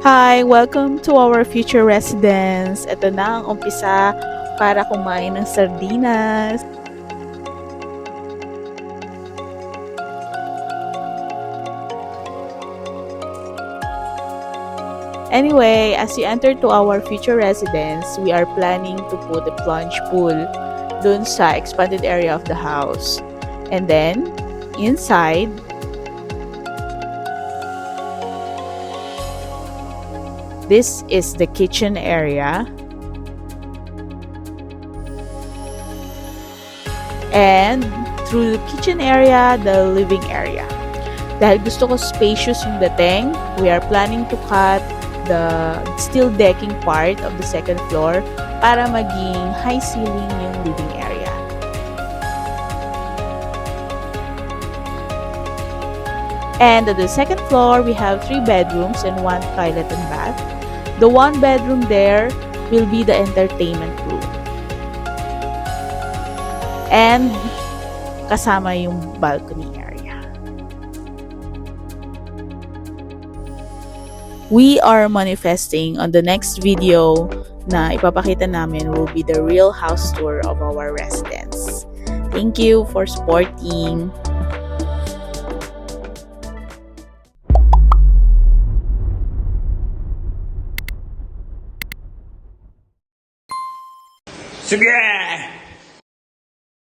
Hi! Welcome to our future residence. Ito na ang umpisa para kumain ng sardinas. Anyway, as you enter to our future residence, we are planning to put a plunge pool dun sa expanded area of the house. And then, inside, this is the kitchen area. And through the kitchen area, the living area. Dahil gusto ko spacious yung dating, we are planning to cut the steel decking part of the second floor para maging high ceiling yung living area. And at the second floor, we have 3 bedrooms and 1 toilet and bath. The 1 bedroom there will be the entertainment room. And kasama yung balcony area. We are manifesting on the next video na ipapakita namin will be the real house tour of our residence. Thank you for supporting. Sige!